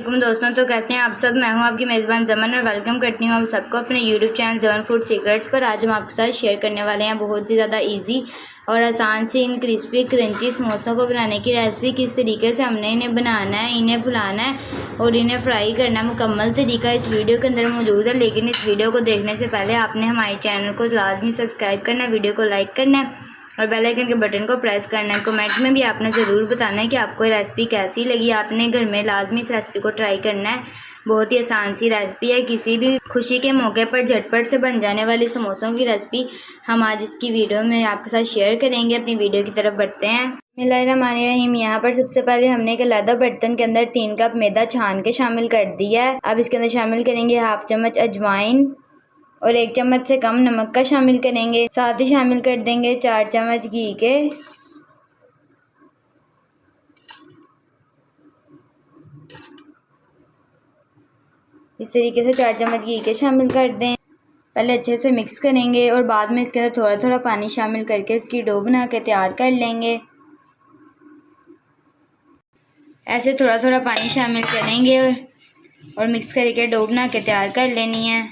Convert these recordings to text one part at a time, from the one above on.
वालेकुम दोस्तों। तो कैसे हैं आप सब। मैं हूं आपकी मेज़बान जमन और वेलकम करती हूं आप सबको अपने यूट्यूब चैनल जमन फूड सीक्रेट्स पर। आज हम आपके साथ शेयर करने वाले हैं बहुत ही ज़्यादा इजी और आसान से इन क्रिस्पी क्रंची समोसों को बनाने की रेसिपी। किस तरीके से हमने इन्हें बनाना है, इन्हें फुलाना है और इन्हें फ्राई करना है, मुकम्मल तरीका इस वीडियो के अंदर मौजूद है। लेकिन इस वीडियो को देखने से पहले आपने हमारे चैनल को लाजमी सब्सक्राइब करना है, वीडियो को लाइक करना है और बेल आइकन के बटन को प्रेस करना है। कमेंट में भी आपने ज़रूर बताना है कि आपको ये रेसिपी कैसी लगी। आपने घर में लाजमी इस रेसिपी को ट्राई करना है। बहुत ही आसान सी रेसिपी है, किसी भी खुशी के मौके पर झटपट से बन जाने वाली समोसों की रेसिपी हम आज इसकी वीडियो में आपके साथ शेयर करेंगे। अपनी वीडियो की तरफ बढ़ते हैं। बिस्मिल्लाहिर्रहमानिर्रहीम। यहाँ पर सबसे पहले हमने एक अलग बर्तन के अंदर 3 कप मैदा छान के शामिल कर दिया है। अब इसके अंदर शामिल करेंगे 1/2 चम्मच अजवाइन और 1 चम्मच से कम नमक का शामिल करेंगे। साथ ही शामिल कर देंगे 4 चम्मच घी के। इस तरीके से 4 चम्मच घी के शामिल कर दें। पहले अच्छे से मिक्स करेंगे और बाद में इसके अंदर थोड़ा थोड़ा पानी शामिल करके इसकी डो बना के तैयार कर लेंगे। ऐसे थोड़ा थोड़ा पानी शामिल करेंगे और मिक्स करके डो बना के तैयार कर लेनी है।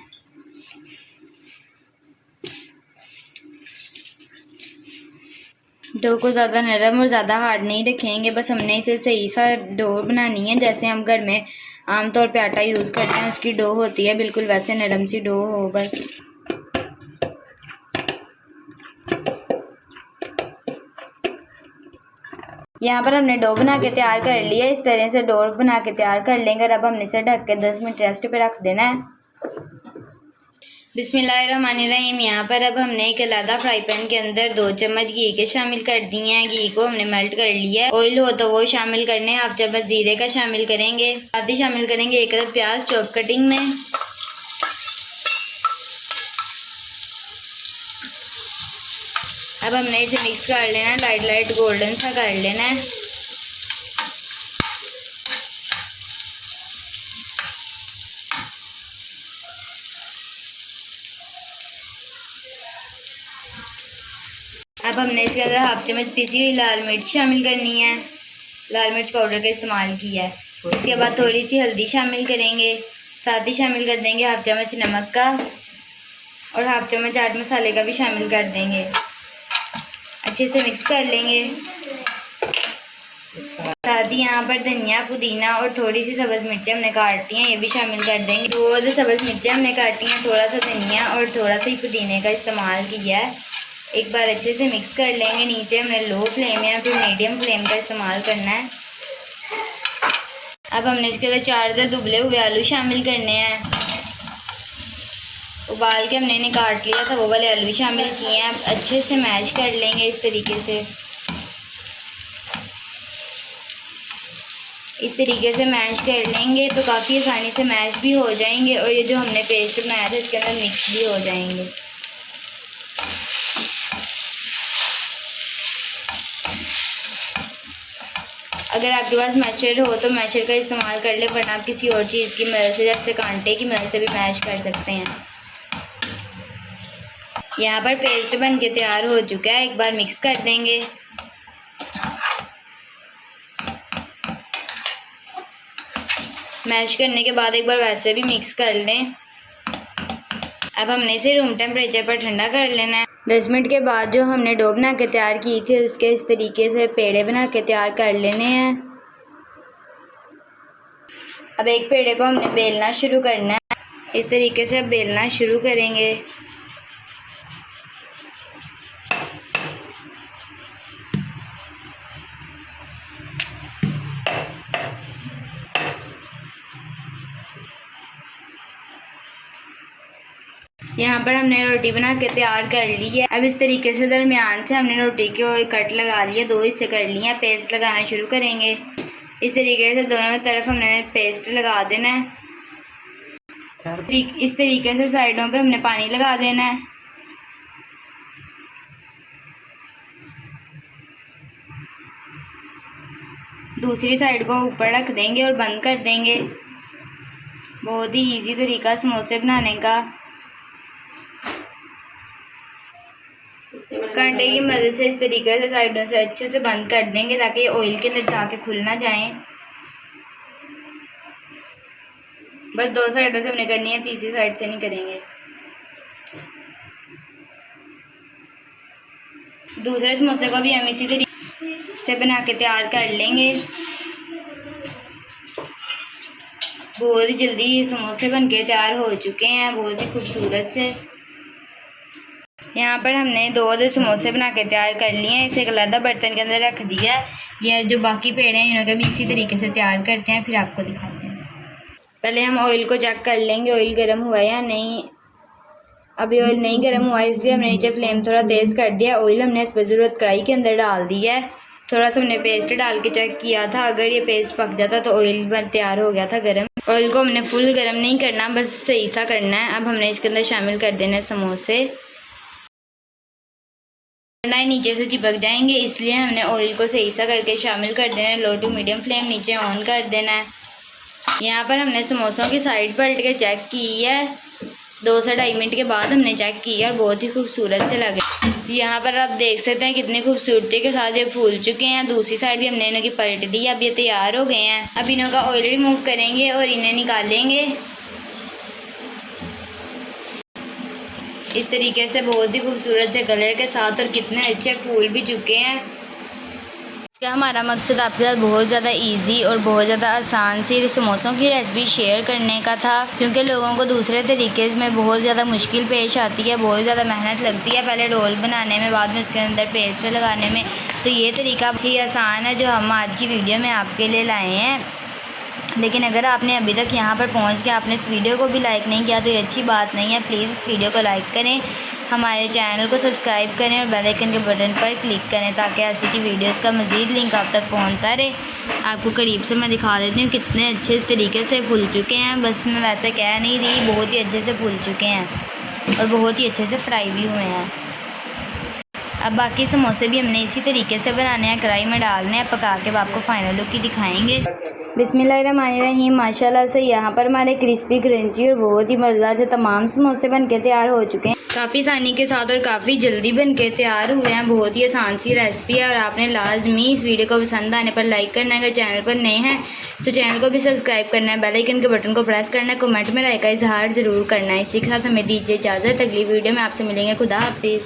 डो को ज़्यादा नरम और ज़्यादा हार्ड नहीं रखेंगे, बस हमने इसे सही सा डो बनानी है। जैसे हम घर में आमतौर पे आटा यूज़ करते हैं उसकी डो होती है, बिल्कुल वैसे नरम सी डो हो बस। यहाँ पर हमने डो बना के तैयार कर लिया। इस तरह से डो बना के तैयार कर लेंगे और अब हमने इसे ढक के 10 मिनट रेस्ट पे रख देना है। बिस्मिल्लाहिर्रहमानिर्रहीम। यहाँ पर अब हमने एक अलग फ्राई पैन के अंदर 2 चम्मच घी के शामिल कर दिए हैं। घी को हमने मेल्ट कर लिया है। ऑयल हो तो वो शामिल करने हैं। 1/2 चम्मच जीरे का शामिल करेंगे। साथ ही शामिल करेंगे 1 अदद प्याज चॉप कटिंग में। अब हमने इसे मिक्स कर लेना है, लाइट लाइट गोल्डन सा कर लेना है। अब हमने इसके अंदर 1/2 चम्मच पिसी हुई लाल मिर्च शामिल करनी है। लाल मिर्च पाउडर का इस्तेमाल किया है। इसके बाद थोड़ी सी हल्दी शामिल करेंगे। साथ ही शामिल कर देंगे 1/2 चम्मच नमक का और 1/2 चम्मच चाट मसाले का भी शामिल कर देंगे। अच्छे से मिक्स कर लेंगे। साथ ही यहाँ पर धनिया, पुदीना और थोड़ी सी सब्ज़ मिर्चें हमने काटी हैं, ये भी शामिल कर देंगे। 2 सब्ज़ मिर्चें हमने काटी हैं, थोड़ा सा धनिया और थोड़ा सा ही पुदीने का इस्तेमाल किया है। एक बार अच्छे से मिक्स कर लेंगे। नीचे हमने लो फ्लेम या फिर मीडियम फ्लेम का इस्तेमाल करना है। अब हमने इसके अंदर 4 उबले हुए आलू शामिल करने हैं। उबाल के हमने इन्हें काट लिया था, वो वाले आलू शामिल किए हैं। अब अच्छे से मैश कर लेंगे इस तरीके से। इस तरीके से मैश कर लेंगे तो काफ़ी आसानी से मैश भी हो जाएंगे और ये जो हमने पेस्ट बनाया था इसके अंदर मिक्स भी हो जाएंगे। अगर आपके पास मैशर हो तो मैशर का इस्तेमाल कर ले, वरना आप किसी और चीज़ की मदद से जैसे कांटे की मदद से भी मैश कर सकते हैं। यहाँ पर पेस्ट बन के तैयार हो चुका है। एक बार मिक्स कर देंगे। मैश करने के बाद एक बार वैसे भी मिक्स कर लें। अब हमने इसे रूम टेम्परेचर पर ठंडा कर लेना है। 10 मिनट के बाद जो हमने डो बना के तैयार की थी उसके इस तरीके से पेड़े बना के तैयार कर लेने हैं। अब एक पेड़े को हमने बेलना शुरू करना है। इस तरीके से अब बेलना शुरू करेंगे। यहाँ पर हमने रोटी बना के तैयार कर ली है। अब इस तरीके से दरमियान से हमने रोटी को कट लगा लिया, 2 हिस्से कर लिए हैं। पेस्ट लगाना शुरू करेंगे। इस तरीके से दोनों तरफ हमने पेस्ट लगा देना है। इस तरीके से साइडों पे हमने पानी लगा देना है। दूसरी साइड को ऊपर रख देंगे और बंद कर देंगे। बहुत ही इजी तरीका समोसे बनाने का। कांटे की मदद से इस तरीके से साइडों से अच्छे से बंद कर देंगे ताकि ऑयल के अंदर जाके खुल ना जाए। बस 2 साइडों से हमने करनी है, तीसरी साइड से नहीं करेंगे। दूसरे समोसे को भी हम इसी तरीके से बना के तैयार कर लेंगे। बहुत ही जल्दी ये समोसे बन के तैयार हो चुके हैं, बहुत ही खूबसूरत से। यहाँ पर हमने 2 समोसे बना के तैयार कर लिए हैं। इसे एक अलग बर्तन के अंदर रख दिया है। ये जो बाकी पेड़े हैं इन्हों के भी इसी तरीके से तैयार करते हैं, फिर आपको दिखाते हैं। पहले हम ऑयल को चेक कर लेंगे ऑयल गर्म हुआ है या नहीं। अभी ऑयल नहीं गर्म हुआ है, इसलिए हमने नीचे फ्लेम थोड़ा तेज़ कर दिया। ऑयल हमने इस पर ज़रूरत कढ़ाई के अंदर डाल दिया है। थोड़ा सा हमने पेस्ट डाल के चेक किया था, अगर ये पेस्ट पक जाता तो ऑयल तैयार हो गया था गर्म। ऑयल को हमने फुल गर्म नहीं करना, बस सही सा करना है। अब हमने इसके अंदर शामिल कर देना है समोसे। नीचे से चिपक जाएंगे, इसलिए हमने ऑयल को सही सा करके शामिल कर देना है। लो टू मीडियम फ्लेम नीचे ऑन कर देना है। यहाँ पर हमने समोसों की साइड पलट के चेक की है। 2 से 2.5 मिनट के बाद हमने चेक किया और बहुत ही खूबसूरत से लगे। यहाँ पर आप देख सकते हैं कितनी खूबसूरती के साथ ये फूल चुके हैं। दूसरी साइड भी हमने इन्हों की पलट दी, अब ये तैयार हो गए हैं। अब इन्हों का ऑयल रिमूव करेंगे और इन्हें निकालेंगे इस तरीके से, बहुत ही खूबसूरत से कलर के साथ, और कितने अच्छे फूल भी चुके हैं। क्या हमारा मकसद आपके साथ बहुत ज़्यादा इजी और बहुत ज़्यादा आसान सी समोसों की रेसिपी शेयर करने का था, क्योंकि लोगों को दूसरे तरीके में बहुत ज़्यादा मुश्किल पेश आती है, बहुत ज़्यादा मेहनत लगती है पहले रोल बनाने में, बाद में उसके अंदर पेस्ट लगाने में। तो ये तरीका भी आसान है जो हम आज की वीडियो में आपके लिए लाए हैं। लेकिन अगर आपने अभी तक यहाँ पर पहुँच के आपने इस वीडियो को भी लाइक नहीं किया तो ये अच्छी बात नहीं है। प्लीज़ इस वीडियो को लाइक करें, हमारे चैनल को सब्सक्राइब करें और बेल आइकन के बटन पर क्लिक करें, ताकि ऐसी की वीडियोस का मज़ीद लिंक आप तक पहुँचता रहे। आपको करीब से मैं दिखा देती हूँ कितने अच्छे तरीके से फूल चुके हैं। बस मैं वैसे कह नहीं रही, बहुत ही अच्छे से फूल चुके हैं और बहुत ही अच्छे से फ्राई भी हुए हैं। अब बाकी समोसे भी हमने इसी तरीके से बनाने हैं, कढ़ाई में डालने हैं, पका के आपको फाइनल लुक ही दिखाएंगे। बिस्मिल्लाहिर्रहमानिर्रहीम। माशाल्लाह से यहाँ पर हमारे क्रिस्पी क्रंची और बहुत ही मज़ेदार से तमाम समोसे बन के तैयार हो चुके हैं, काफ़ी आसानी के साथ और काफ़ी जल्दी बन के तैयार हुए हैं। बहुत ही आसान सी रेसिपी है और आपने लाजमी इस वीडियो को पसंद आने पर लाइक करना है। अगर चैनल पर नए हैं तो चैनल को भी सब्सक्राइब करना है, बेल आइकन के बटन को प्रेस करना है, कमेंट में राय का इजहार ज़रूर करना है। इसी के साथ हमें दीजिए इजाज़त, अगली वीडियो में आपसे मिलेंगे। खुदा हाफिज़।